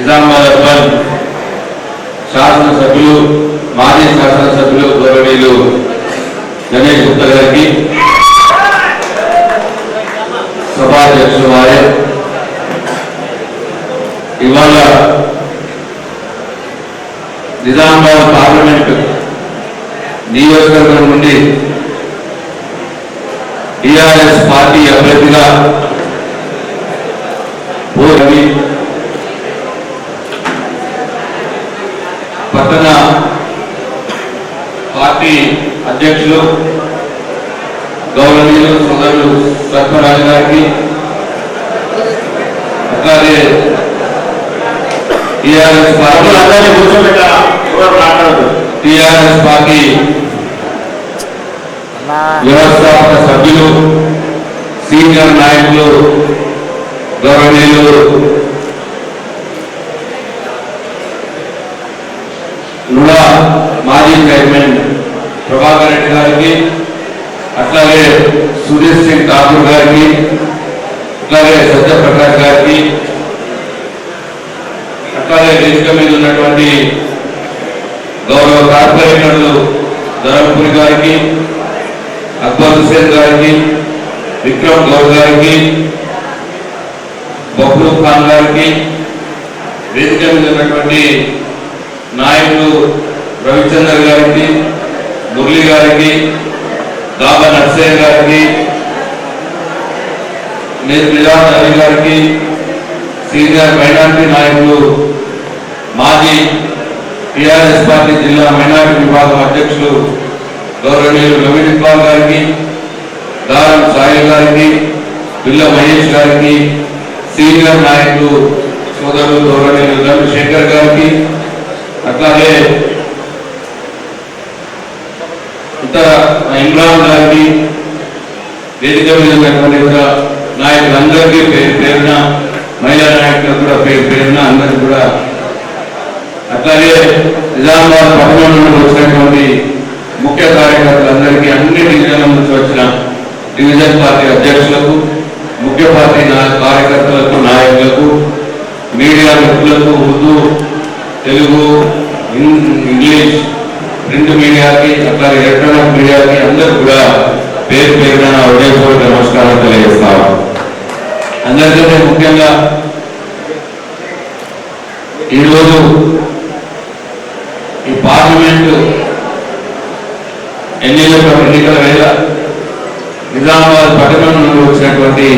Nizamabad urban శాసనసభ్యులు మాజీ శాసనసభ్యులు గౌరవనీయులు గణేష్ గుప్తా గారికి సభాధ్యక్షులు వారే ఇవాళ నిజామాబాద్ పార్లమెంట్ నియోజకవర్గం నుండి టిఆర్ఎస్ పార్టీ అభ్యర్థిగా రవి పట్టణ పార్టీ అధ్యక్షులు గౌరవనీయులు సోదరులు సత్యరాజు గారికి అట్లాగే టిఆర్ఎస్ పార్టీ వ్యవస్థాపక సభ్యులు సీనియర్ నాయకులు గౌరవనీయులు నుడా మాజీ చైర్మన్ ప్రభాకర్ రెడ్డి గారికి అట్లాగే సురేష్ సింగ్ ఠాకూర్ గారికి అట్లాగే సత్యప్రకాష్ గారికి అట్లాగే వేదిక మీద ఉన్నటువంటి గౌరవ కార్పొరేటర్లు ధర్మపురి గారికి అక్బర్ హుసేన్ గారికి విక్రమ్ గౌడ్ గారికి బబ్లూ ఖాన్ గారికి వేదిక మీద ఉన్నటువంటి నాయకులు రవిచందర్ గారికి మురళి గారికి దాబా నర్సయ్య గారికి నిజాం అలీ గారికి సీనియర్ మైనార్టీ నాయకులు మాజీ టిఆర్ఎస్ పార్టీ జిల్లా మైనార్టీ విభాగం అధ్యక్షులు గౌరవనీయులు నవీన్ ఇక్బాల్ గారికి దారం సాయి గారికి పిల్ల మహేష్ గారికి సీనియర్ నాయకులు సోదరులు గౌరవనీయులు చంద్రశేఖర్ గారికి అట్లాగే ఇతర ఇమ్రాన్ గారికి వేదిక మీద నాయకులందరికీ పేరు పేరున మహిళా నాయకులకు కూడా పేరు పేరున అందరికీ కూడా అట్లాగే నిజామాబాద్ పట్టణం నుండి వచ్చినటువంటి ముఖ్య కార్యకర్తలందరికీ అన్ని డివిజన్ల నుంచి వచ్చిన డివిజన్ పార్టీ అధ్యక్షులకు ముఖ్య పార్టీ కార్యకర్తలకు నాయకులకు మీడియా మిత్రులకు ఉర్దూ తెలుగు ఇంగ్లీష్ ప్రింట్ మీడియాకి అట్లాగే ఎలక్ట్రానిక్ మీడియాకి అందరూ కూడా పేరు పేరున హృదయపూర్వక నమస్కారం తెలియజేస్తాను. అందరికంటే ముఖ్యంగా ఈరోజు ఈ పార్లమెంటు ఎన్నికల వేళ నిజామాబాద్ పట్టణం నుండి వచ్చినటువంటి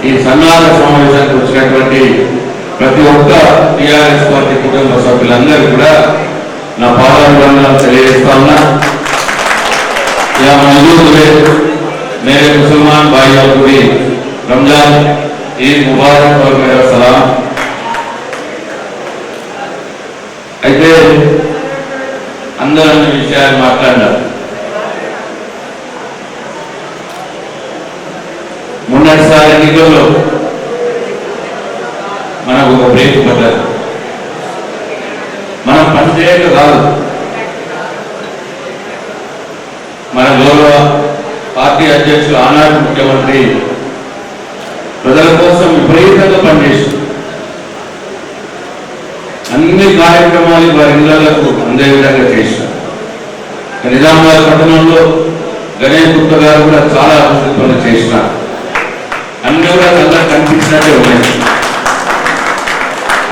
ఈ సన్నాహ సమావేశానికి వచ్చినటువంటి ప్రతి ఒక్క టిఆర్ఎస్ పార్టీ కుటుంబ సభ్యులందరూ కూడా నా పాదాభివందనాలు తెలియజేస్తా ఉన్నా. मेरे मुसलमान भाइयों को भी रमजान ईद मुबारक और मेरा सलाम. అయితే అందరూ అన్ని విషయాలు మాట్లాడారు. మొన్నటిసారి ఎన్నికల్లో మనకు ఒక బ్రేక్ పడ్డారు. మనం పనిచేయక కాదు, మన గౌరవ పార్టీ అధ్యక్షులు ఆనాటి ముఖ్యమంత్రి ప్రజల కోసం విపరీతంగా పనిచేశారు. అన్ని కార్యక్రమాలు వారి ఇళ్లకు అందే విధంగా చేశారు. నిజామాబాద్ పట్టణంలో గణేష్ గుప్తా గారు కూడా చాలా అభివృద్ధి పనులు చేసినారు. అన్ని కూడా చాలా కనిపించినట్టే ఉన్నాయి.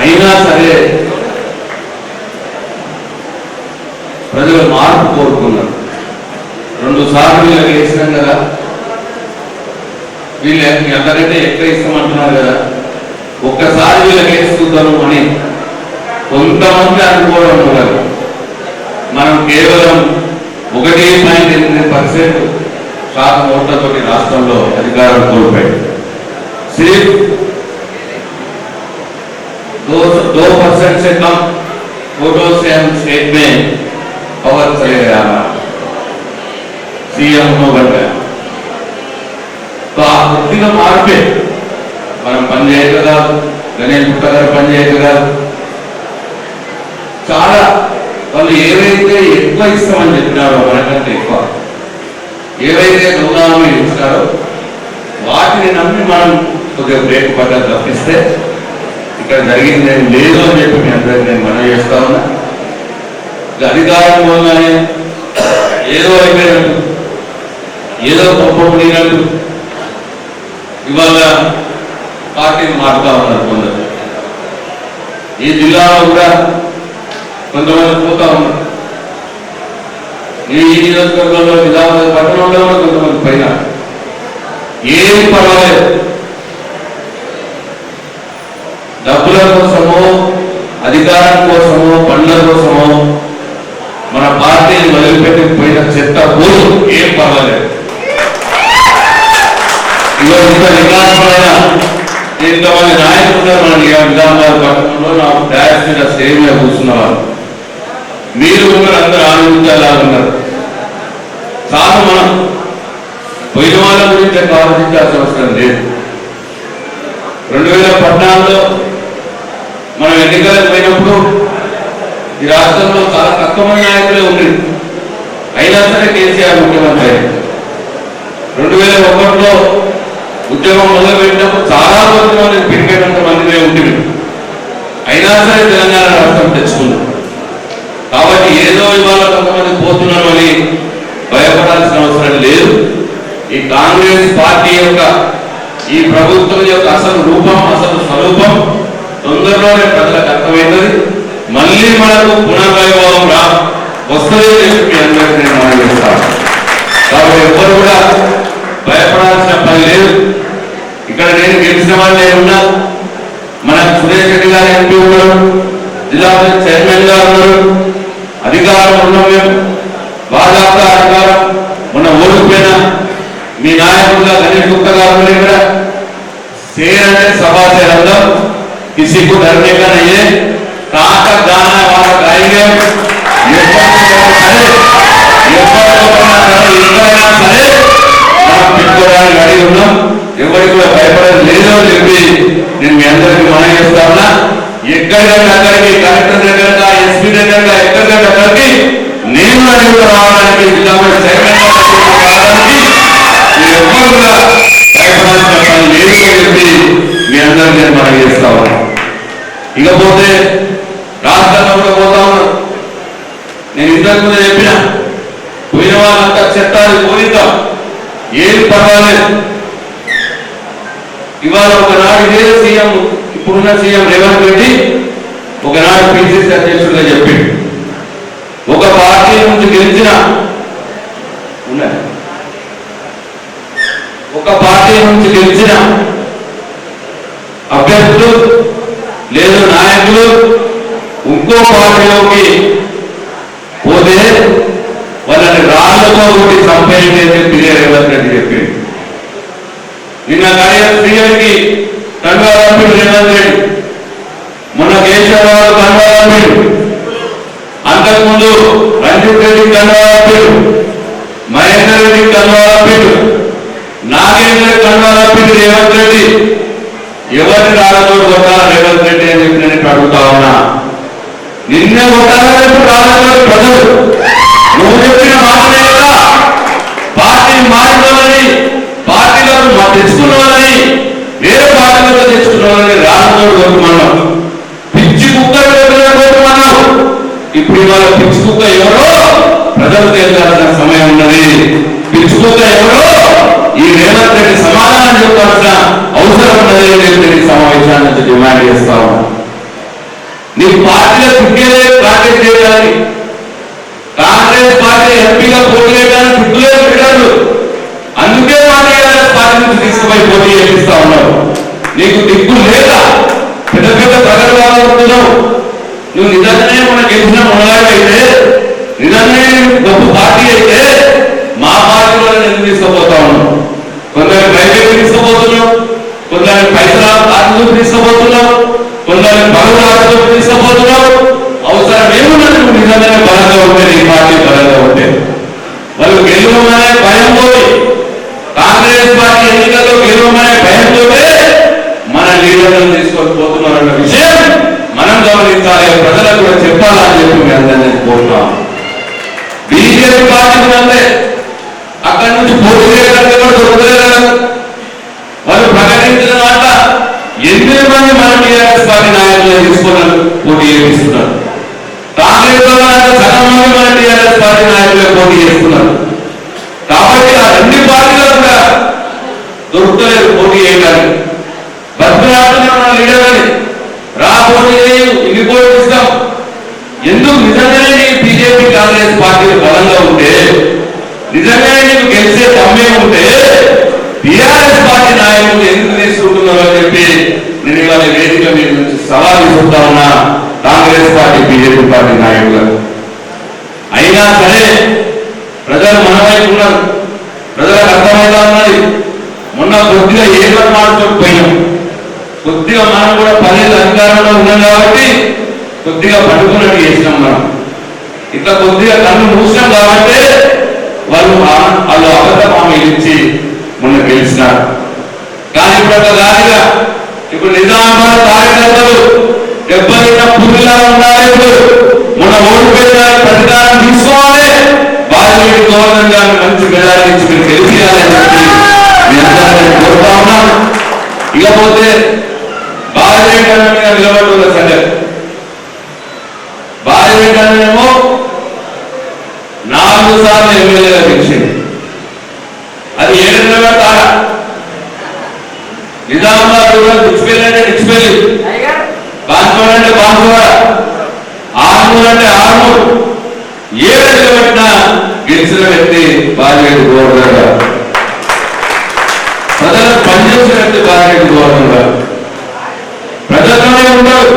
అయినా సరే ప్రజలు మార్పు కోరుకున్నారు. 2 సార్లు వీళ్ళకి వేసినాం కదా, వీళ్ళు అందరైతే ఎక్కడ ఇస్తామంటున్నారు కదా, ఒక్కసారి వీళ్ళకి వేసుకుంటాను అని కొంతమంది అనుకోవడం ఉన్నారు. మనం కేవలం 1.8% శాతం ఓట్లతో రాష్ట్రంలో అధికారం కోల్పోయాడు. सिर्फ 2% से कम वोटों से हम स्टेट में पवर चले गया, सीएम बन गया. तो ఆ కొద్దిగా మార్పే మనం పనిచేయక కాదు, గణేష్ గుప్తా గారు పనిచేయక కాదు. చాలా వాళ్ళు ఏవైతే ఎక్కువ ఇస్తామని చెప్పినారో మనకంటే ఎక్కువ ఏవైతే రుణాలు ఇచ్చినారో వాటిని నమ్మి మనం కొద్దిగా బ్రేక్ పడ్డా తప్పిస్తే ఇక్కడ జరిగింది లేదు అని చెప్పి మీ అందరికీ నేను మనం చేస్తా ఉన్నా. అధికారం పోగానే ఏదో అయిపోయినట్టు, ఏదో గొప్ప ముడినట్టు ఇవాళ పార్టీని మారుతా ఉన్నారు కొందరు. ఈ జిల్లాలో కూడా కొంతమంది పోతా ఉన్నారు. ఈ నియోజకవర్గంలో నిజామాబాద్ పట్టణంలో కూడా కొంతమంది పైన ఏం పర్వాలేదు, డబ్బుల కోసమో అధికారం కోసమో పండ్ల కోసమో మన పార్టీని వదిలిపెట్టి పోయిన చెత్త పోదు, ఏం పర్వాలేదు. ఇవాళ ఇంత వికాసమైన ఇంతమంది నాయకులు ఉన్నారు మన నిజామాబాద్ పట్టణంలో. నాకు డాష్ మీద స్టేజ్ మీద కూర్చున్నవారు మీరు ఉన్నారు, అందరూ ఆలోచించేలా ఉన్నారు. చాలా మనం పోయిన వాళ్ళ గురించి ఆలోచించాల్సిన అవసరం లేదు. 2014లో మనం ఎన్నికలకు పోయినప్పుడు ఈ రాష్ట్రంలో చాలా తక్కువ మంది నాయకులే ఉండేది. అయినా సరే కేసీఆర్ ముఖ్యమంత్రి అయ్యారు. 2001లో ఉద్యోగం మొదలుపెట్టినప్పుడు చాలా మంది పెరిగేటంత మందినే ఉంటుంది. అయినా సరే తెలంగాణ రాష్ట్రం తెచ్చుకున్నాం. కాబట్టి ఏదో ఇవాళ కొంతమంది పోతున్నారు అని భయపడాల్సిన అవసరం లేదు. ఈ కాంగ్రెస్ పార్టీ యొక్క ఈ ప్రభుత్వం యొక్క అసలు రూపం, అసలు స్వరూపం తొందరలోనే ప్రజలకు అర్థమైంది. మళ్ళీ మనకు పునర్వైభవం వస్తుంది మీ అందరికీ నేను మనం చేస్తాను. కాబట్టి ఎవరు కూడా భయపడాల్సిన పని లేదు. ఇక్కడ నేను గెలిచిన వాళ్ళు ఏమున్నా, మన సురేష్ రెడ్డి గారు ఎంపీ ఉన్నారు, జిల్లా చైర్మన్ గారు ఉన్నారు, అధికారం ఉన్నాం మేము, బాధాప్త అధికారం. మొన్న ఓడిపోయిన మీ నాయకులుగా గణేష్ గుప్తా గారు కూడా शेर है सभा से अंदर किसी को डरने का नहीं है, कहाँ तक जाना है वहां गाएंगे। गाड़ी ఉన్నాం, ఎవరికి కూడా భయపడేది లేదు అని చెప్పి నేను మీ అందరికీ మనం చేస్తా ఉన్నా. ఎక్కడికంటే అక్కడికి, కలెక్టర్ దగ్గరగా, ఎస్పీ దగ్గరగా, ఎక్కడికంటే అక్కడికి నేను అడుగుతూ రావడానికి, జిల్లా చైర్మన్ ఎవరు కూడా భయపడాల్సిన పని లేదు అని చెప్పి మీ అందరికీ నేను మనం చేస్తా ఉన్నా. ఇకపోతే రాష్ట్రంలో కూడా పోతా ఉన్నాను. నేను ఇంతకు ముందే చెప్పిన, పోయిన వాళ్ళంతా చట్టాలు పోయిద్దాం, ఏం పర్వాలేదు. ఇవాళ ఒకనాడు ఇదే సీఎం, ఇప్పుడున్న సీఎం రేవంత్ రెడ్డి ఒకనాడు పిసిసి అధ్యక్షుడిగా చెప్పిండు, ఒక పార్టీ నుంచి గెలిచిన అభ్యర్థులు లేదు నాయకులు ఇంకో పార్టీలోకి పోతే వాళ్ళని రాళ్లతో ఒకటి చంపేయండి అని చెప్పి రేవంత్ రెడ్డి చెప్పింది. నిన్న సీఎంకి కన్వాలంపీడు రేవంత్ రెడ్డి, మొన్న కేశవరావు కన్వాలంపీడు, అంతకుముందు రంజిత్ రెడ్డి కన్వాలంపీడు, మహేందర్ రెడ్డి కన్వాలంపీడు, నాగేంద్ర కన్వాలంపీడు రేవంత్ రెడ్డి. ఎవరిని రాళ్ళతో కొట్టాలా రేవంత్ రెడ్డి అని చెప్పి నేను అడుగుతా ఉన్నా. నిన్నే కొట్టాలని రాళ్ళతో ప్రజలు, నువ్వు చెప్పిన మాటలే కదా పార్టీ మారిన వాళ్ళని, పార్టీలకు తెచ్చుకున్న వాళ్ళని, వేరే పార్టీలతో తెచ్చుకున్న వాళ్ళని రాళ్ళతో కొట్టుకున్నాం. పిచ్చి కుక్క కొట్టుకున్నాం. ఇప్పుడు ఇవాళ పిచ్చి కుక్క ఎవరో ప్రజలు తేల్చాల్సిన సమయం ఉన్నది. పిచ్చి కుక్క ఎవరో ఈ రేవంత్ రెడ్డి సమాధానం చెప్పాల్సిన అవసరం ఉన్నది అని సమావేశాన్ని నుంచి డిమాండ్ చేస్తా ఉన్నా. నీ పార్టీలో దిగ్గేదే ప్రాజెక్ట్ చేయడానికి, కాంగ్రెస్ పార్టీ ఎంపీగా పోటీ చేయడానికి దిగ్గులే పెట్టారు. అందుకే టీఆర్ఎస్ పార్టీ నుంచి తీసుకుపోయి పోటీ చేపిస్తా ఉన్నారు. నీకు దిగ్గు లేదా? పెద్ద పెద్ద ప్రగతివాదులున్నావు. నువ్వు నిజంగానే మన గెలిచిన మొదలైతే, నిజంగానే గొప్ప పార్టీ అయితే మా పార్టీలో ఎందుకు తీసుకుపోతా ఉన్నావు? కొందరు ప్రైవేట్ తీసుకుపోతున్నావు, కొందరు పైసల ఆటలు తీసుకుపోతున్నావు, కొందరు బరువు ఆటలు తీసుకుపోతున్నావు. అవసరం ఏమున్నది? నువ్వు నిజంగానే బలంగా ఉంటే, నీ పార్టీ బలంగా ఉంటే, వాళ్ళు గెలువమనే భయంతో, కాంగ్రెస్ పార్టీ ఎన్నికల్లో గెలువమనే భయంతో మన లీడర్లను తీసుకొని పోతున్నారన్న విషయం మనం గమనించాలి, ప్రజలకు కూడా చెప్పాలని చెప్పి మీ అందరినీ కోరుతాం. బీజేపీ పార్టీ అంటే అక్కడి నుంచి పోటీ చేయడానికి కూడా దొరకలేదు. వాళ్ళు ప్రకటించిన మాట ఎన్ని మంది మన టీఆర్ఎస్ పార్టీ నాయకులు తీసుకున్నారు, పోటీ చేపిస్తున్నారు. కాంగ్రెస్ లో సగం మంది మన టీఆర్ఎస్ పార్టీ నాయకులే పోటీ చేస్తున్నారు. కాబట్టి ఆ రెండు పార్టీలు కూడా దొరుకుతలేదు పోటీ చేయడానికి. బతుకులాడుతూనే ఉన్న లీడర్ అని రా పోటీ ఇన్ని కోట్లు ఇస్తాం. ఎందుకు నిజంగానే నీకు బీజేపీ కాంగ్రెస్ పార్టీలు బలంగా ఉంటే, నిజంగానే నీకు గెలిచే తమ్మే ఉంటే టీఆర్ఎస్ పార్టీ నాయకులు ఎందుకు తీసుకుంటున్నారు అని చెప్పి నేను ఇవాళ వేదిక మీద నుంచి సవాల్ ఇస్తున్నా ఉన్నా కాంగ్రెస్ పార్టీ బీజేపీ పార్టీ నాయకులకు. అయినా సరే ప్రజలు మన వైపు ఉన్నారు, ప్రజలకు అర్థమైనా ఉన్నది. మొన్న కొద్దిగా ఏదో మాట్లాడుకోకపోయినాం, కొద్దిగా మనం కూడా పల్లెల అధికారంలో ఉన్నాం కాబట్టి కొద్దిగా పట్టుకున్నట్టు చేసినాం. మనం ఇట్లా కొద్దిగా కన్ను మూసినాం కాబట్టి వాళ్ళు అబద్ధ హామీలు ఇచ్చి మొన్న గెలిచినారు. కానీ ఇప్పుడు దానిగా ఇప్పుడు నిజామాబాద్ కార్యకర్తలు దెబ్బతిన్న పుల్లిలా ఉండాలి. మొన్న ఓడిపోయిన ప్రతికారం తీసుకోవాలి, బాధ్యత గవర్నర్ గారిని మంచి మెజారిటీ ఇచ్చి మీరు గెలిపియాలని చెప్పి మీ అందరినీ కోరుతా ఉన్నాను. ఇకపోతే బాధ్యత మీద నిలబడుతున్న సంగతి, బాధ్యతేమో 4 సార్లు ఎమ్మెల్యేగా గెలిచింది. అది 7 నిలబడతారా? నిజామాబాద్ డిక్స్పెల్లి అంటే డిక్స్పెల్లి, బాన్సోడ అంటే బాన్సోడ, ఆర్మూర్ అంటే ఆర్మూర్, 7 నిలబడిన గెలిచిన వ్యక్తి బాలిరెడ్డి గోవర్ధన్ గారు. ప్రజలకు పనిచేసిన వ్యక్తి బాలిరెడ్డి గోవర్ధన్ గారు. ప్రజల్లోనే ఉంటాడు,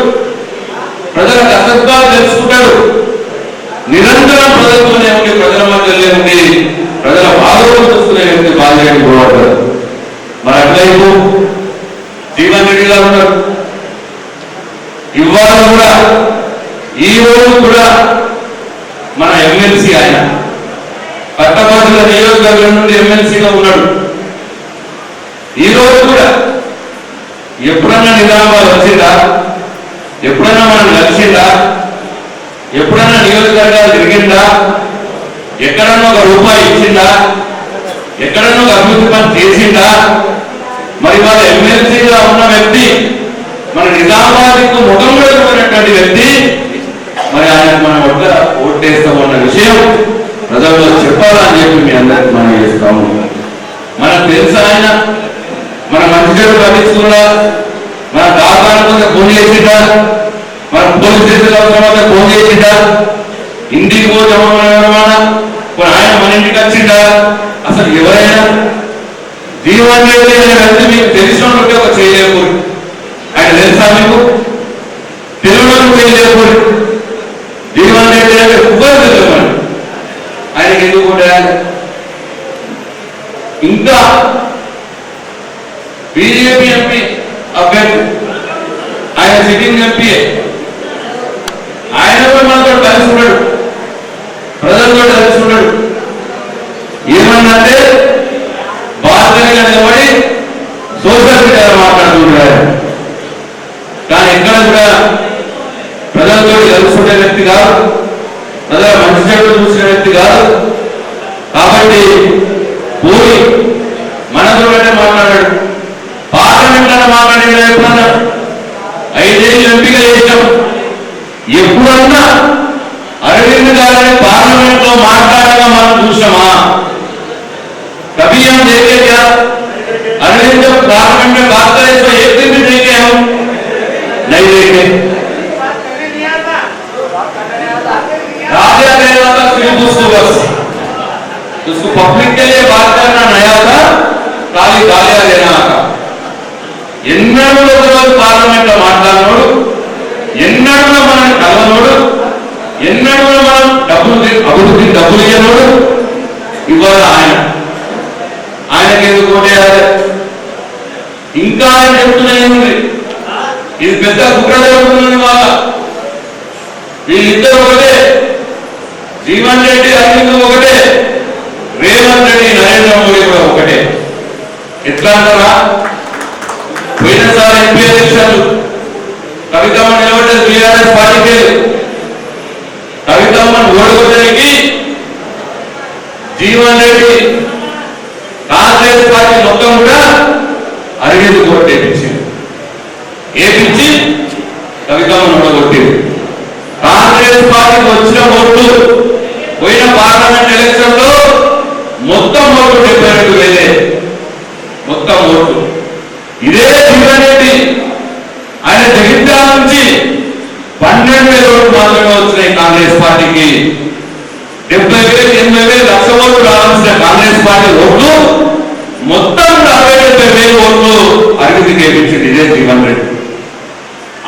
ప్రజల కష్టత్వాలు తెలుసుకుంటాడు, నిరంతరం ప్రజలతోనే ఉండి ప్రజల మధ్యలో ఉండి ప్రజల బాధలు చూసుకునే వ్యక్తి బాలిరెడ్డి గోవర్ధన్. మరి అట్లయిపు జీవన్ రెడ్డి గారు ఉన్నారు. ఇవాళ కూడా ఈ రోజు కూడా మన ఎమ్మెల్సీ ఆయన పట్టభద్రుల నియోజకవర్గం నుండి ఎమ్మెల్సీగా ఉన్నాడు. ఈ రోజు కూడా ఎప్పుడన్నా నిజామాబాద్ వచ్చిందా? ఎప్పుడన్నా మనం కలిసిందా? ఎప్పుడన్నా నియోజకవర్గాలు తిరిగిందా? ఎక్కడన్నా ఒక రూపాయి ఇచ్చిందా? ఎక్కడన్నా ఒక అభివృద్ధి పని చేసిందా? మరి వాళ్ళ ఎమ్మెల్సీగా ఉన్న వ్యక్తి, మన నిజామాబాద్కు ముఖం పెట్టుకున్నటువంటి వ్యక్తి, మరి ఆయన మన వద్ద ఓటేస్తామన్న విషయం ప్రజల్లో చెప్పాలని చెప్పి మీ అందరికి మనం చేస్తాము. మనకు తెలుసా ఆయన మన మంచి చెడు పట్టించుకున్నా, మన దాదాపు ఫోన్ చేసిందా, మన పోలీస్ స్టేషన్ అవసరం ఫోన్ చేసిందా, ఇంటికి పోతామా ఆయన మన ఇంటికి వచ్చిందా? అసలు ఎవరైనా జీవన్ రెడ్డి అనే వ్యక్తి మీకు తెలిసిన ఒక చేయలేకూడదు. ఆయన తెలుసా మీకు? తెలుగులో చేయలేకూడదు. జీవన్ రెడ్డి అంటే ఉపాధి తెలియమని ఆయనకి ఎందుకు కూడా. ఇంకా బీజేపీ ఎంపీ అభ్యర్థి, ఆయన సిట్టింగ్ ఎంపీ, ఆయన కూడా మనతో కలిసి ఉన్నాడు, ప్రజలతో కలిసి ఉన్నాడు. ఏమన్నంటే బాధ్యతగా నిలబడి సోషల్ మీడియా మాట్లాడుతుంటారు. కానీ ఎక్కడ కూడా ప్రజలతో కలుసుకునే వ్యక్తి కాదు, ప్రజల మంచి చెడు చూసిన వ్యక్తి కాదు. కాబట్టి పోయి మనతో మాట్లాడాడు, పార్లమెంట్ లో మాట్లాడి ఎప్పుడన్నా 5 ఏళ్ళు ఎంపిక చేశాం. ఎప్పుడన్నా అరవింద్ గారిని పార్లమెంట్ లో మాట్లాడగా మనం చూసామా? कभी हम देखे क्या? अरविंद जब पार्लियामेंट में बात करे तो एक दिन भी देखे हम नहीं देखे। राजा कहना था सिर्फ उसको, बस उसको पब्लिक के लिए बात करना नया था, खाली गालियां देना था. ఎన్నడూ పార్లమెంట్ లో మాట్లాడినోడు, ఎన్నడూ మనం కలవనోడు, ఎన్నడూ మనం అభివృద్ధి డబ్బులు ఇవ్వనోడు ఇవాళ ఆయనకి ఎందుకు ఓటేయాలి? ఇంకా ఆయన చెప్తున్నాయి, ఇది పెద్ద కుట్ర జరుగుతుంది. వాళ్ళ వీళ్ళిద్దరు ఒకటే, జీవన్ రెడ్డి అరవింద్ ఒకటే, రేవంత్ రెడ్డి నరేంద్ర మోడీ కూడా ఒకటే. ఎట్లా అంటారా? పోయినసారి ఎంపీ ఎలక్షన్లు కవితమ్మ నిలబడ్డది టీఆర్ఎస్ పార్టీకి. కవితమ్మను ఓడగొట్టడానికి జీవన్ రెడ్డి కాంగ్రెస్ పార్టీ మొత్తం కూడా అరవింద్ కోటేపించింది. ఏపించి కవితను ఓడగొట్టింది. కాంగ్రెస్ పార్టీకి వచ్చిన ఓట్లు పోయిన పార్లమెంట్ ఎలక్షన్ లో మొత్తం ఓట్లు 72,000 మొత్తం ఓట్లు. ఇదే జీవన్రెడ్డి ఆయన జగిత్యాల నుంచి 12,000 ఓట్లు మాత్రమే వచ్చినాయి కాంగ్రెస్ పార్టీకి. 70,000 80,000 లక్ష ఓట్లు రావాల్సిన కాంగ్రెస్ పార్టీ ఓట్లు మొత్తం 40,000 ఓట్లు అరవింద్కి వేయించింది ఇదే జీవన్రెడ్డి.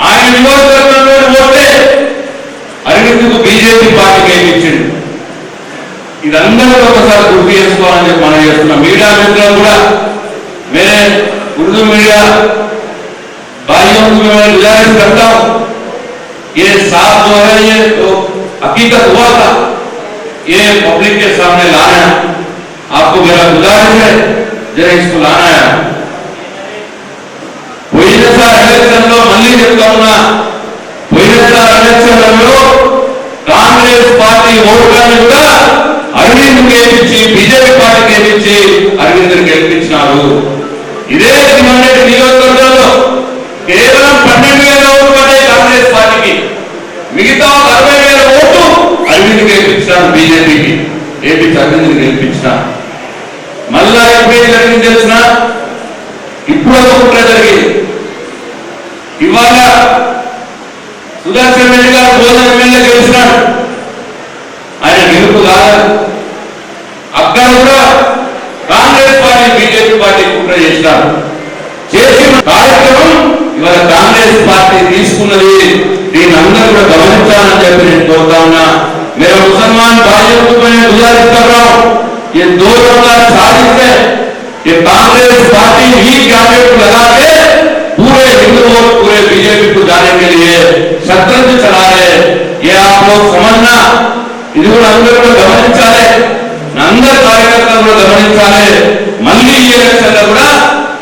ఆయన నియోజకవర్గంలో ఓటే అరవింద్కు బీజేపీ పార్టీకి వేయించింది. ఇదందరూ ఒకసారి గుర్తు చేసుకోవాలని చెప్పి మనం చేస్తున్నాం. मीडिया मित्रों కూడా मेरे उर्दू मीडिया भाइयों को मैं गुजारिश करता हूँ, ये साफ जो है ये तो हकीकत हुआ था, ये पब्लिक के सामने लाना है. आपको मेरा गुजारिश है जरा इसको लाना है. పోయినసారి ఎలక్షన్లో మళ్ళీ చెప్తా ఉన్నా, పోయినసారి ఎలక్షన్లలో కాంగ్రెస్ పార్టీ ఓట్లను కూడా అరవింద్ గెలిపించి బీజేపీ పార్టీ గెలిపించి అరవింద్ గెలిపించినారు. ఇదే జీవన్రెడ్డి నియోజకవర్గంలో కేవలం 12,000 ఓట్లు పడ్డాయి కాంగ్రెస్ పార్టీకి. మిగతా 60,000 ఓట్లు అరవింద్ గెలిపించినారు బీజేపీకి. ఏపీ అరవింద్ గెలిపించినారు. మళ్ళా ఎప్పుడే జరిగింది తెలిసిన ఇప్పుడు ఒక జరిగింది. ఇవాళ సుదర్శన్ రెడ్డి గారు భోజన ఎమ్మెల్యే గెలిచినాడు. ఆయన గెలుపు కాదు, అక్కడ కూడా కాంగ్రెస్ పార్టీ బీజేపీ పార్టీ కుట్ర చేసినారు. చేసిన కార్యక్రమం ఇవాళ కాంగ్రెస్ పార్టీ తీసుకున్నది. దీన్ని అందరూ కూడా గమనించాలని చెప్పి నేను కోరుతా ఉన్నా. मेरे मुसलमान भाइयों को मैं गुजारिश कर रहा हूँ, ये 2000 साजिश है, ये कांग्रेस पार्टी ही कैंडिडेट लगा के पूरे हिंदू वोट पूरे बीजेपी को जाने के लिए शतरंज चला रहे. ये आप लोग समझना, ఇది కూడా అందరూ కూడా గమనించాలి, అందరు కార్యకర్తలు కూడా గమనించాలి. మళ్ళీ ఈ ఎలక్షన్లో కూడా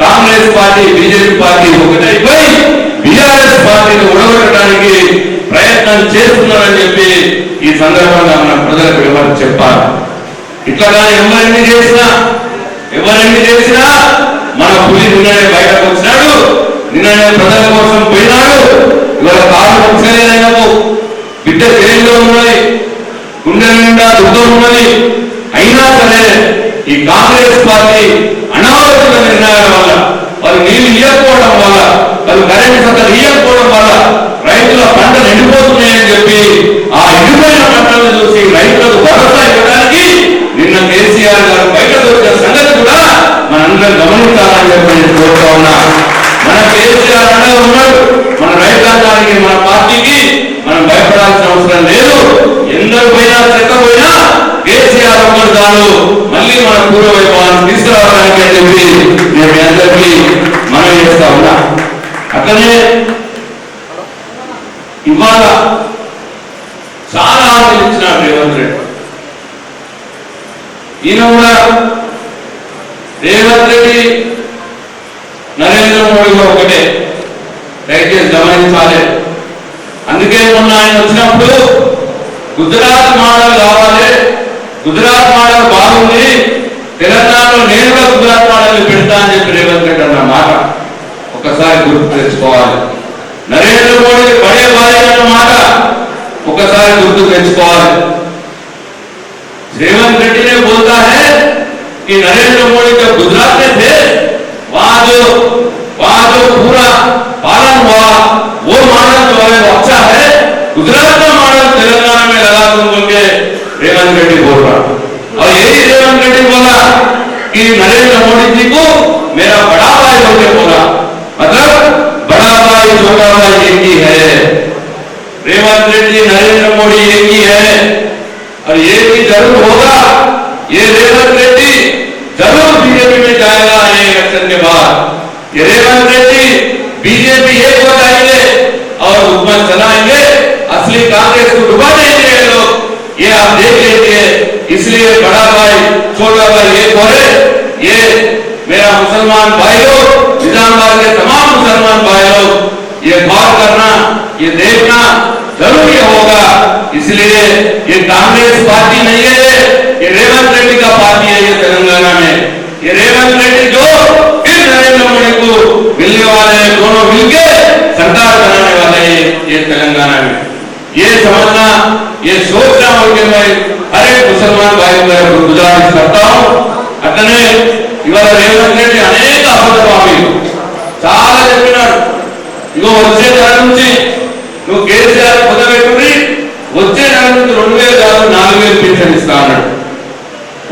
కాంగ్రెస్ పార్టీ బీజేపీ పార్టీ ఒకటైపోయి బీఆర్ఎస్ పార్టీని ఉడగొట్టడానికి ప్రయత్నం చేస్తున్నారని చెప్పి ఈ సందర్భంగా మన ప్రజలకు ఎవరు చెప్పాలి. ఇట్లా ఎవరెన్ని చేసినా మన పులి నిన్ననే బయటకు వచ్చినాడు, నిన్ననే ప్రజల కోసం పోయినాడు. ఇవాళ కాలు వచ్చేదైనాము, బిడ్డ జైల్లో ఉన్నది, గుండె నిండా దుఃఖం ఉన్నది. అయినా సరే ఈ కాంగ్రెస్ పార్టీ అనాలోచిత నిర్ణయాల వల్ల, వాళ్ళు నీళ్లు ఇవ్వకపోవడం వల్ల, వాళ్ళు కరెంట్ సత్తలు ఇవ్వకపోవడం వల్ల రైతుల పంటలు ఎండిపోతున్నాయని చెప్పి ఆ ఎండిపోయిన పంటలను చూసి రైతులకు భరోసా ఇవ్వడానికి నిన్న కేసీఆర్ గారు బయటకు వచ్చిన సంగతి కూడా మనందరం గమనించాలని చెప్పి నేను కోరుతా ఉన్నా. మన కేసీఆర్ అండగా ఉన్నాడు. మన రైతాంగానికి మన పార్టీకి మనం భయపడాల్సిన అవసరం లేదు. ఎందరు పోయినా చెక్కపోయినా కేసీఆర్ ఒక్కరు చాలు మళ్ళీ మన పూర్వ వైభవాన్ని తీసుకురావడానికి అని చెప్పి నేను మీ అందరికీ మనం చేస్తా ఉన్నా. అట్లనే ఇవాళ చాలా హామీలు ఇచ్చినాడు రేవంత్ రెడ్డి. ఈయన కూడా రేవంత్ రెడ్డి నరేంద్ర మోడీ కూడా ఒకటే, దయచేసి గమనించాలి. అందుకే మొన్న ఆయన వచ్చినప్పుడు గుజరాత్ మోడల్ కావాలి, గుజరాత్ మోడల్ బాగుంది, తెలంగాణలో నేను కూడా గుజరాత్ మోడల్ పెడతా అని చెప్పి రేవంత్ రెడ్డి అన్న మాట ఒకసారి గుర్తు తెచ్చుకోవాలి. నరేంద్ర మోడీ బడే భారీ అన్న మాట ఒకసారి గుర్తు తెచ్చుకోవాలి. रेवंत रेड्डी ने बोलता है कि नरेंद्र मोदी जब गुजरात में थे वहां जो पूरा पालन हुआ वो मॉडल जो है वो अच्छा है, गुजरात का मॉडल तेलंगाना में लगा दूं बोल के रेवंत रेड्डी बोल रहा. और यही रेवंत रेड्डी बोला कि नरेंद्र मोदी जी को मेरा बड़ा भाई बोल के बोला, मतलब बड़ा भाई छोटा भाई एक ही है. रेवंत रेड्डी नरेंद्र मोदी एक ही है और ये भी जरूर होगा. ये रेवंत रेड्डी जरूर बीजेपी में जाएगा इलेक्शन के बाद. ये रेवंत रेड्डी बीजेपी एक हो जाएंगे और हुकूमत चलाएंगे, असली कांग्रेस को डुबा देंगे ये लोग, ये आप देख लीजिए. इसलिए बड़ा भाई छोटा भाई एक हो रहे. ये मेरा मुसलमान भाइयों, निजामाबाद के तमाम मुसलमान भाइयों, ये गौर करना, ये देखना जरूरी होगा. इसलिए ये कांग्रेस पार्टी नहीं है, ये रेवंत रेड्डी का पार्टी है. ये तेलंगाना में ये रेवंत रेड्डी जो फिर नरेंद्र मोदी को मिलने वाले दोनों मिलके सरकार बनाने वाले ये तेलंगाना में, ये समझना, ये सोचना होगी। मैं हर एक मुसलमान भाई को गुजारिश करता हूँ। अतने इवाल रेवंत रेड्डी अनेक अबद्ध హామీలు చాలా చెప్పినాడు. ఇగో వచ్చే నెల నుంచి నువ్వు కేసీఆర్ పొందబెట్టుకుని వచ్చే నెల నుంచి 2000 కాదు 4000 పెన్షన్ ఇస్తా అన్నాడు.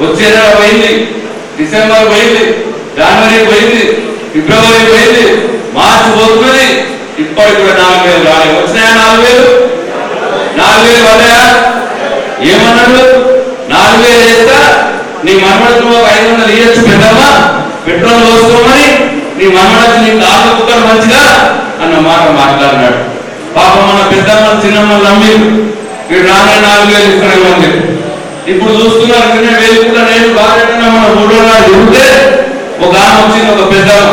వచ్చే నెల పోయింది, డిసెంబర్ పోయింది, జనవరి పోయింది, ఫిబ్రవరి పోయింది, మార్చి పోతున్నది, ఇప్పటికి కూడా 4000 రాలేదు. వచ్చినాయా 4000 పడ్డాయా? ఏమన్నాడు? 4000 వేస్తా, నీ మనవడికి 500 ఇయ్యొచ్చు పెద్దమ్మా, పెట్రోల్ పోసుకోమని, నీ మనవడికి నీ కాళ్ళు కుక్కలు మంచిగా అన్న మాట మాట్లాడినాడు. పాప మన పెద్దమ్మ చిన్నమ్మ నమ్మి వీడు రానే 4000 ఇస్తాడేమని చెప్పి ఇప్పుడు చూస్తున్నారు. 2000 కూడా నేను బాగా మన 3 నాడు తిరిగితే ఒక ఆమె వచ్చింది, ఒక పెద్దమ్మ,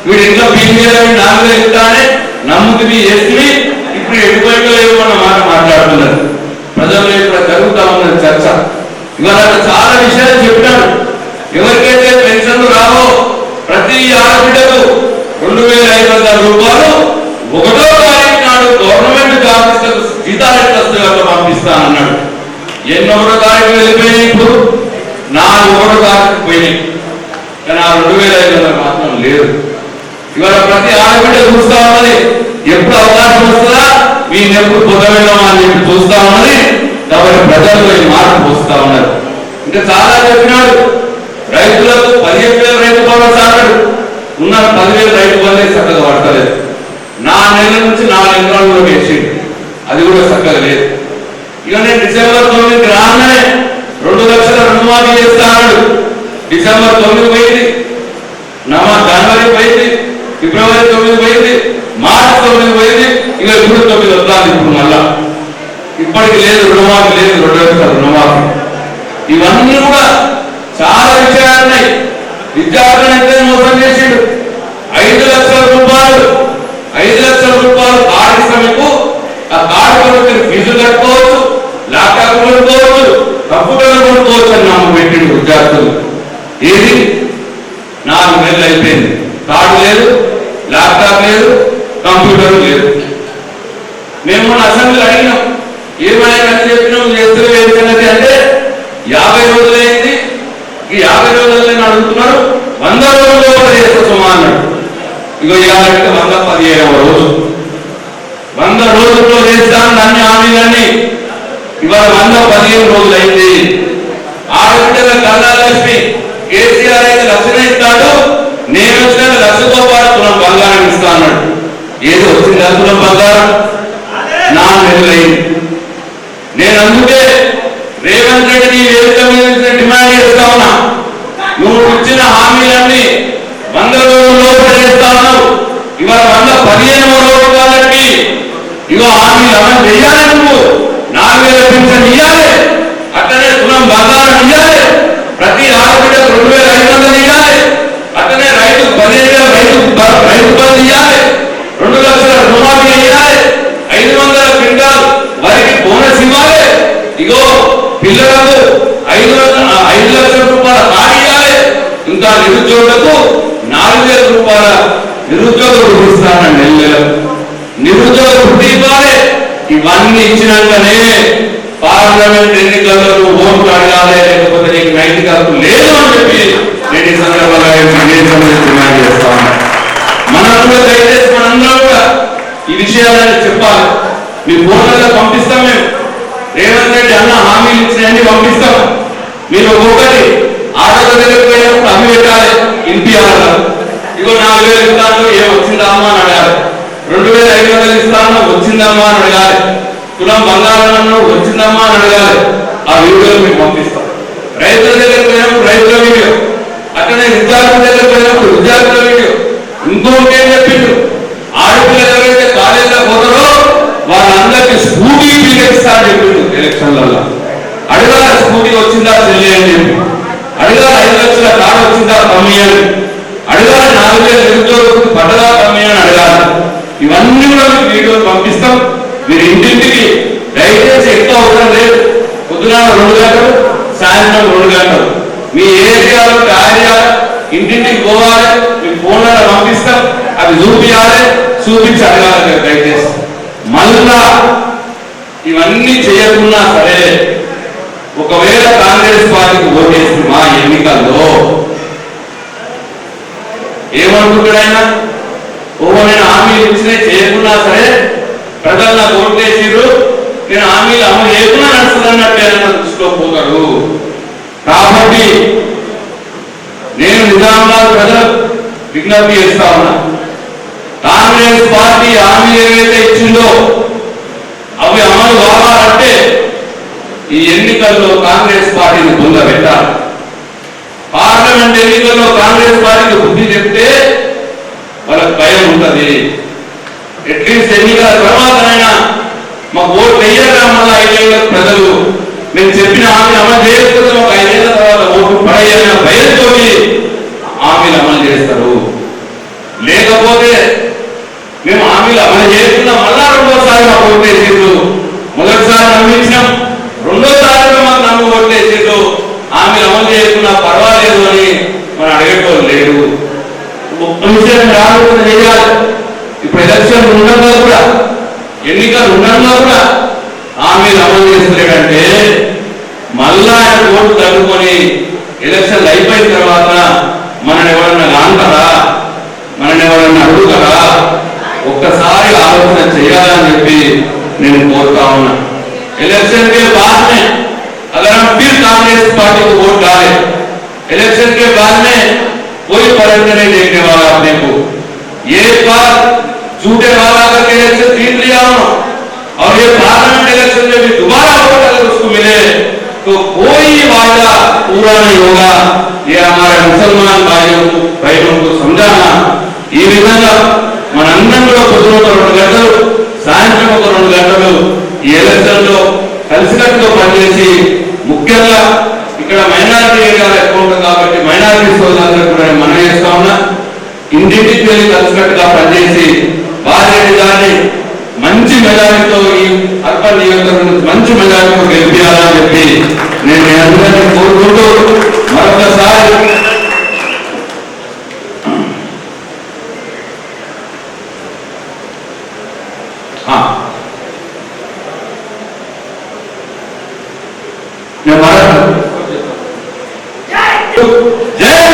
వీడు ఇంట్లో పీపీఎల్ 4000 ఇస్తానే నమ్ముతుంది వేసి ఇప్పుడు ఎడిపోయలేవు అన్న మాట మాట్లాడుతున్నారు. ప్రజల్లో ఇక్కడ జరుగుతా ఉన్నది చర్చ. ఇవాళ చాలా విషయాలు చెప్పాడు. ఎవరికైతే పెన్షన్లు రావో ప్రతి ఆడబిడ్డకు 2500 రూపాయలు 1వ తారీఖు నాడు గవర్నమెంట్ ఆఫీసులకు జీతాలకు వస్తువులతో పంపిస్తానన్నాడు. ఎన్నో 1వ తారీఖు వెళ్ళిపోయినాయి, ఇప్పుడు 1వ తారీఖు పోయినాయి, కానీ ఆ 2500 మాత్రం లేదు. ఇవాళ ప్రతి ఆడబిడ్డ చూస్తా ఉన్నది, ఎప్పుడు అవకాశం వస్తుందా మేము ఎప్పుడు పొందవేద్దామా అని చెప్పి చూస్తా ఉన్నది. కాబట్టి ప్రజల్లో ఈ మార్పు వస్తా ఉన్నారు. ఇంకా చాలా చెప్పినాడు. రైతులకు 15,000 రైతు భరోసా అన్నాడు. ఉన్న 10,000 రైతు బంధే చక్కగా పడతలేదు. 4 నెలల నుంచి 4 ఎకరాల్లో వేసిండు, అది కూడా చక్కగా లేదు. ఇక నేను డిసెంబర్ 9 రాగానే 2 లక్షల రుణమాఫీ చేస్తా అన్నాడు. డిసెంబర్ 9 పోయింది, జనవరి పోయింది, ఫిబ్రవరి 9 పోయింది, మార్చి 9 పోయింది, ఇక ఇప్పుడు 9 వస్తాను. ఇప్పుడు మళ్ళా ఇప్పటికి లేదు, రుణమాఫీ లేదు, 2 లక్షల రుణమాఫీ. ఇవన్నీ కూడా చాలా విషయాలు ఉన్నాయి. విద్యార్థులను ఎంత మోసం చేసిండు. 5 లక్షల రూపాయలు కార్డు ఇస్తాము, ఆ కార్డు కొనుక్కి ఫీజు కట్టుకోవచ్చు, ల్యాప్టాప్ కొనుక్కోవచ్చు, కంప్యూటర్ కొనుక్కోవచ్చు అని నమ్మ పెట్టిండు విద్యార్థులు. ఏది 4 నెలలు అయిపోయింది, కార్డు లేదు, ల్యాప్టాప్ లేదు, కంప్యూటర్ లేదు. మేము మన అసెంబ్లీ అడిగినాం, ఏమైనా చెప్పినాం చేస్తూ ఏంటన్నది అంటే 50 రోజులైంది, ఈ 50 రోజులని అడుగుతున్నారు, 100 రోజుల్లో చేస్తామా అన్నాడు. ఇగో ఇలాంటి 115వ రోజు, 100 రోజుల్లో చేస్తాను అన్ని హామీలన్నీ. ఇవాళ 115 రోజులు అయింది. ఆడబిడ్డల కళ్యాణలక్ష్మి కేసీఆర్ అయితే 1,00,000 ఇస్తాడు, నేను వచ్చిన 1,00,000తో పాటు తులం బంగారం ఇస్తా అన్నాడు. ఏది వచ్చింది తులం బంగారం? 4 నెలలు అయింది. నేను అందుకే రేవంత్ రెడ్డి వేదిక మీద డిమాండ్ చేస్తా ఉన్నా, నువ్వు ఇచ్చిన హామీలన్నీ 100 రోజుల్లో చేస్తా ఉన్నావు. ఇవాళ 115వ రోజు కాబట్టి ఇగో హామీలు అమలు చేయాలి. నువ్వు 4,000 పెన్షన్ ఇవ్వాలి, అట్లనే తులం బంగారం ఇవ్వాలి, ప్రతి ఆడబిడ్డకు 2,500 ఇవ్వాలి, అట్లనే రైతుకు 15,000 రైతు బంధు ఇవ్వాలి, 2 లక్షల రుణమాఫీ ఇవ్వాలి, 500 క్వింటాల్ వరికి బోనస్ ఇవ్వాలి. ఇగో పిల్లలకు 5 లక్షల రూపాయల కార్డు ఇవ్వాలి. ఇంకా నిరుద్యోగులకు 4,000 రూపాయల నిరుద్యోగ వృత్తి ఇస్తానండి. నిరుద్యోగ వృత్తి ఇవ్వాలి. ఇవన్నీ ఇచ్చినాకనే పార్లమెంట్ ఎన్నికల్లో నువ్వు ఓట్లు అడగాలి, లేకపోతే నీకు నైతిక హక్కు లేదు అని చెప్పి నేను ఈ సందర్భంగా డిమాండ్ చేస్తాను. మనందరూ దయచేసి మనందరం కూడా ఈ విషయాలను చెప్పాలి. మీ ఫోన్లలో పంపిస్తాం, మేము రేవంత్ రెడ్డి అన్న హామీలు ఇచ్చినాయని పంపిస్తాం. మీరు ఒక్కొక్కటి ఆటోల దగ్గరికి పోయినప్పుడు అమ్మి పెట్టాలి, ఇంపియాలి. ఇగో 4,000 ఇస్తాను, ఏం వచ్చిందమ్మా అని అడగాలి. 2,500 ఇస్తాను, వచ్చిందమ్మా అని అడగాలి. తులం బంగారం వచ్చిందమ్మా అని అడగాలి. ఆ వీడియోలు మీకు పంపిస్తాం. రైతుల దగ్గరికి పోయినప్పుడు రైతుల వీడియో, అట్లనే విద్యార్థుల దగ్గరికి పోయినప్పుడు విద్యార్థుల వీడియో. ఇంకొకటి ఏం చెప్పిండు, ఆడపిల్లలు ఎవరైతే కాలేజీలో పోతారో వాళ్ళందరికీ స్కూటీ ఇస్తారని చెప్పిండు. ఎలక్షన్లలో అడగాలి, స్కూటీ వచ్చిందా చెల్లి అని చెప్పి అడగాలి. 5 లక్షల కార్డు వచ్చిందా తమ్మి అని అడగాలి. 4,000 నిరుద్యోగులకు పడ్డదా తమ్మి అని అడగాలి. ఇవన్నీ కూడా మీకు వీడియోలు పంపిస్తాం. మీరు ఇంటింటికి దయచేసి ఎక్కువ అవసరం లేదు. పొద్దున 2 గంటలు, సాయంత్రం 2 గంటలు మీ ఏరియాలో ఇంటింటికి పోవాలి. మీ ఫోన్లలో పంపిస్తాం, అది చూపించాలి, చూపించి అడగాలి దయచేసి. మళ్ళా ఇవన్నీ చేయకున్నా సరే ఒకవేళ కాంగ్రెస్ పార్టీకి ఓటేసి మా ఎన్నికల్లో ఏమనుకుంటాడైనా, ఓహో నేను హామీలు ఇచ్చినా చేయకున్నా సరే ప్రజలు నాకు ఓట్లేసిరు, నేను హామీలు అమలు చేయకున్నా నడుస్తుందన్నట్టు దృష్టిలో పోతారు. కాబట్టి నేను నిజామాబాద్ ప్రజలు విజ్ఞప్తి చేస్తా ఉన్నా, కాంగ్రెస్ పార్టీ హామీలు ఏవైతే ఇచ్చిందో అవి అమలు కావాలంటే ఈ ఎన్నికల్లో కాంగ్రెస్ పార్టీని పొందబెట్టాలి. పార్లమెంట్ ఎన్నికల్లో కాంగ్రెస్ పార్టీకి బుద్ధి చెప్తే వాళ్ళకి భయం ఉంటుంది. అట్లీస్ట్ ఎన్నికల తర్వాతనైనా మాకు ఓటు వేయగా మళ్ళీ 5 ఏళ్ళకు ప్రజలు మేము చెప్పిన హామీ అమలు చేయకపోతే ఒక 5 ఏళ్ల తర్వాత ఓటు పడేయన్న భయంతో హామీలు అమలు చేస్తారు. లేకపోతే మేము హామీలు అమలు చేయకుండా మళ్ళా రెండోసారి మాకు ఓటు వేసేట్లు, మొదటిసారి నమ్మించినాం, రెండోసారి మాకు నమ్మి ఓటు వేసేట్లు, హామీలు అమలు చేయకుండా పర్వాలేదు అని మనం అడిగేటోళ్ళు లేరు. ఒక్క విషయం ఆలోచన చేయాలి. ఇప్పుడు ఎలక్షన్ ఉండగా కూడా, ఎన్నికలు ఉండగా కూడా హామీలు అమలు చేస్తలేడంటే మళ్ళా ఆయన ఓటు తగ్గుకొని ఎలక్షన్లు అయిపోయిన తర్వాత మనని ఎవరన్నా కాంటారా, మనని ఎవరన్నా అడుగుతారా, ఒక్కసారి ఆలోచన చేయాలని చెప్పి నేను కోరుతా ఉన్నా. इलेक्शन के बाद में अगर हम फिर कांग्रेस पार्टी को वोट डालें, इलेक्शन के बाद में कोई फर्क नहीं देखने वाला अपने को। एक बार झूठे वाला करके इलेक्शन जीत लिया हो और ये पार्लियामेंट इलेक्शन में भी दोबारा वोट अगर उसको मिले तो कोई वादा पूरा नहीं होगा। ये हमारे मुसलमान भाइयों को समझाना। ఈ విధంగా మనందరం కూడా పొద్దున 2 గంటలు, సాయంత్రం 2 గంటలు ఈ ఎలక్షన్ లో కలిసికట్టుగా పనిచేసి, ముఖ్యంగా ఇక్కడ మైనారిటీ ఏరియాలో ఎక్కువ ఉంటుంది కాబట్టి మైనారిటీ సోదరులందరూ కూడా మనం చేస్తా ఉన్నా, ఇంటింటికి వెళ్ళి కలిసికట్టుగా పనిచేసి బాలరెడ్డి గారిని మంచి మెజారిటీతో ఈ అర్బన్ నియోజకవర్గం మంచి మెజారిటీతో గెలిపించాలని చెప్పి నేను అందరినీ కోరుకుంటూ మరొకసారి जय